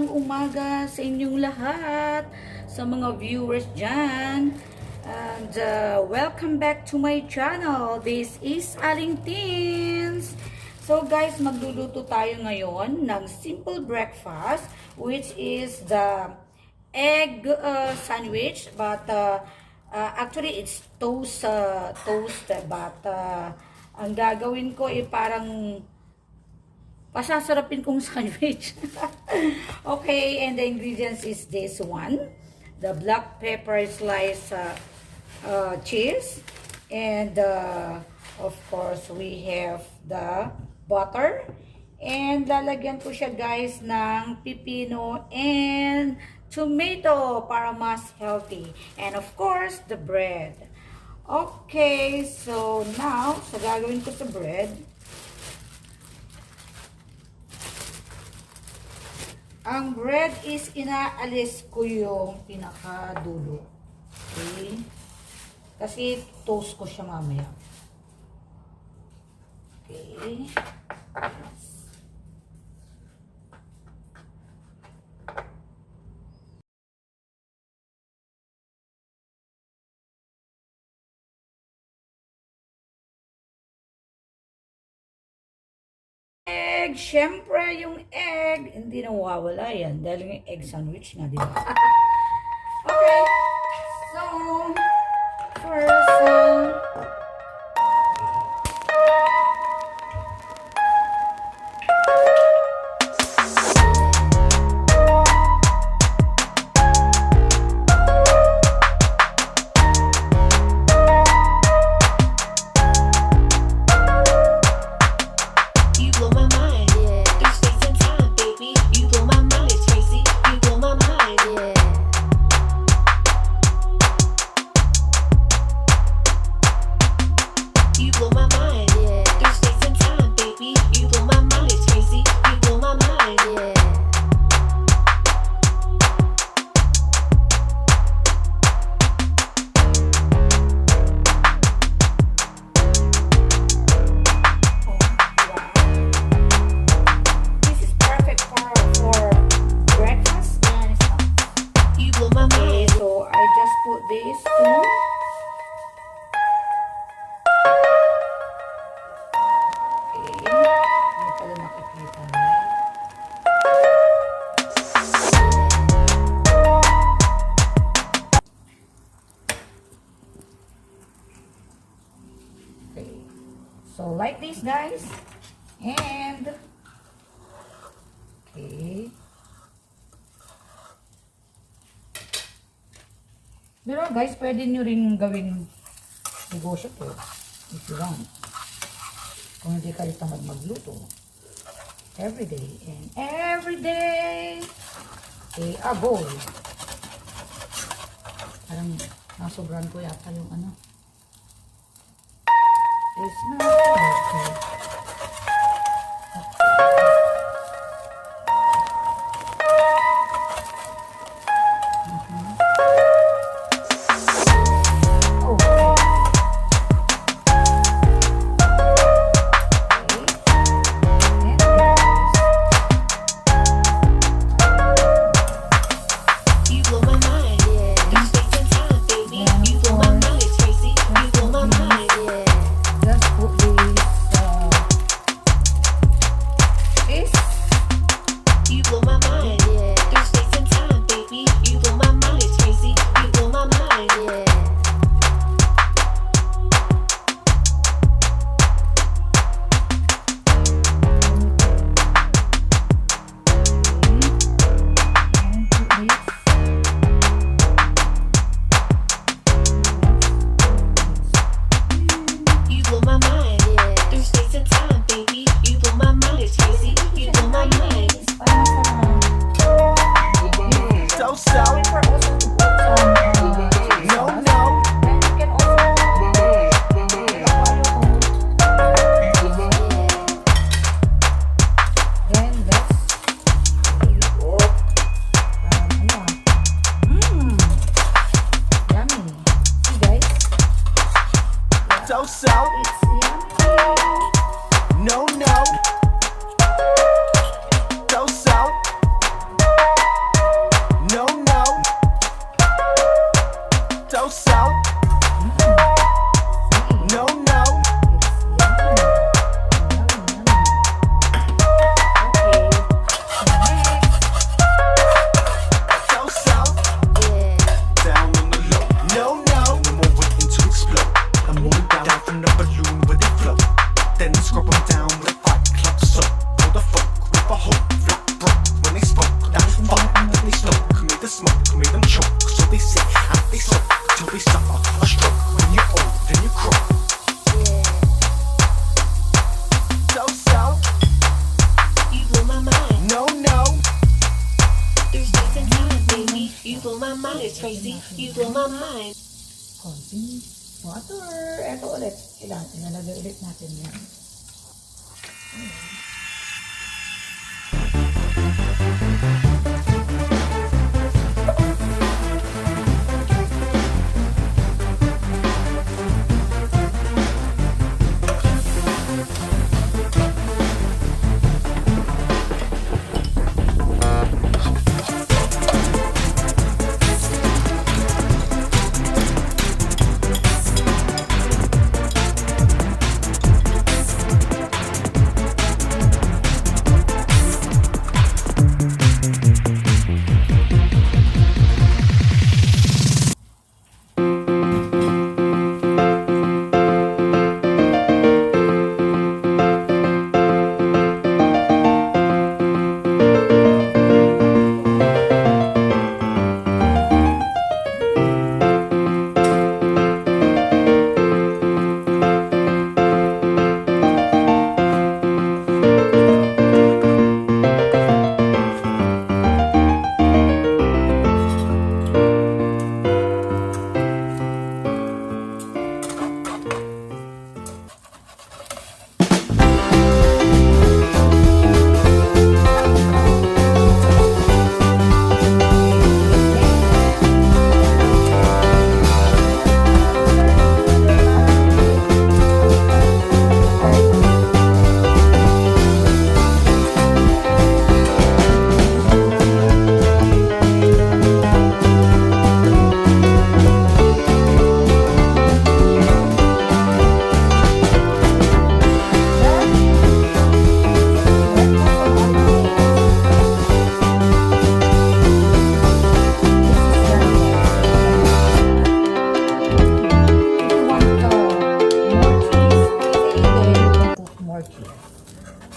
magandang umaga sa inyong lahat, sa mga viewers dyan. And welcome back to my channel. This is Aling Tinz. So guys, magluluto tayo ngayon ng simple breakfast, which is the egg sandwich. But actually, it's toast, but ang gagawin ko ay parang pasasarapin kong sandwich. Okay, and the ingredients is this one. The black pepper slice cheese. And of course, we have the butter. And lalagyan ko siya guys ng pipino and tomato para mas healthy. And of course, the bread. Okay, so now, sa gagawin ko sa bread, ang bread is inaalis ko yung pinakadulo. Okay? Kasi toast ko siya mamaya. Okay. Egg, syempre yung egg, hindi na mawawala yan dahil yung egg sandwich nga, di ba? Okay, so first, this too. Okay. Hindi pala nakikita. Okay. So like this guys. And okay. Pero guys, pwede nyo rin gawing negosyo to if you want. Kung hindi kayo tamad magluto. Everyday and everyday. Okay, a bowl. Parang nasobran ko yata yung ano. It's not okay. You blow my mind, it's crazy. You blow my mind. Konting water. Ito ulit. Ilalagay ulit natin yan.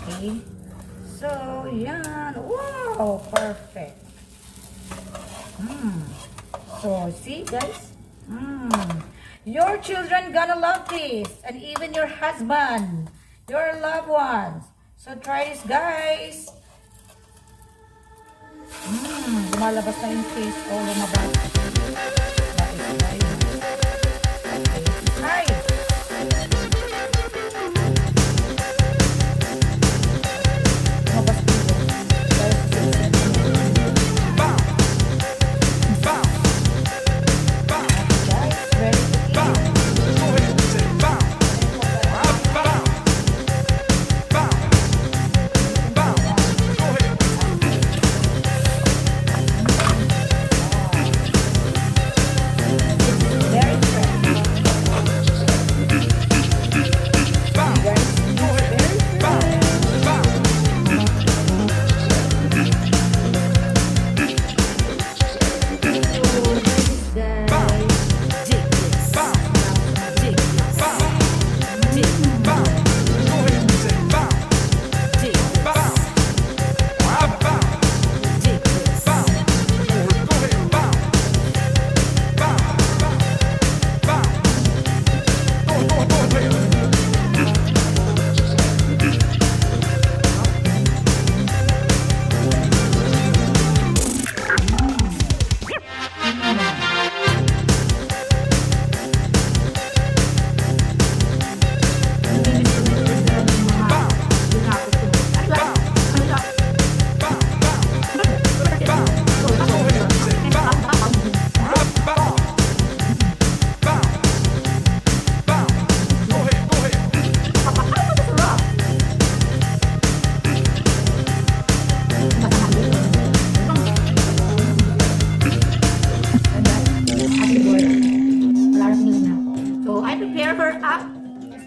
Okay. So, yan. Wow! Perfect. So, see guys? Your children gonna love this. And even your husband. Your loved ones. So, try this guys. Lumalabas na yung taste. Oh, lumabas. That is very nice. Okay. Try.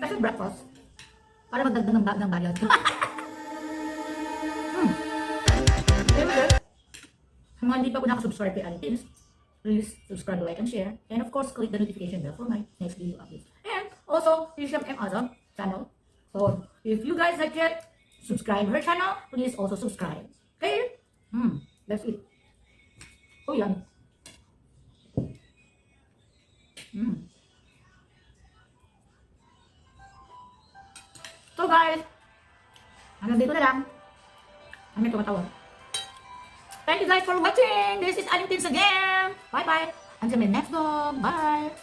Special breakfast para magdagdag ng bayad. Anyway, sa mga hindi pa po nakasubscribe kay Aling Tinz, please subscribe, like, and share. And of course, click the notification bell for my next video updates. And also, please subscribe my other channel. So, if you guys like yet, subscribe her channel, please also subscribe. Okay? That's it. Oh, yan. So guys, hanggang dito na lang. Kami tumatawag. Thank you guys for watching. This is Aling Tinz again. Bye-bye. Until my next vlog. Bye.